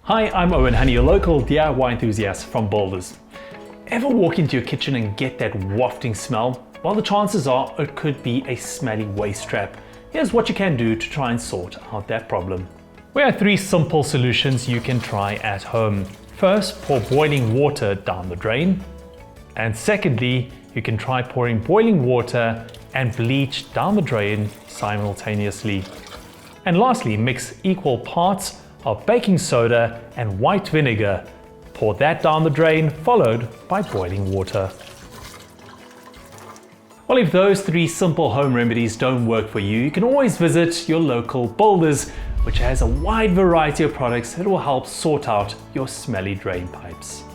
Hi, I'm Owen Honey, your local DIY enthusiast from Odours. Ever walk into your kitchen and get that wafting smell? Well, the chances are it could be a smelly waste trap. Here's what you can do to try and sort out that problem. We have 3 simple solutions you can try at home. First, pour boiling water down the drain. And secondly, you can try pouring boiling water and bleach down the drain simultaneously. And lastly, mix equal parts of baking soda and white vinegar. Pour that down the drain, followed by boiling water. Well, if those 3 simple home remedies don't work for you, you can always visit your local Odours, which has a wide variety of products that will help sort out your smelly drain pipes.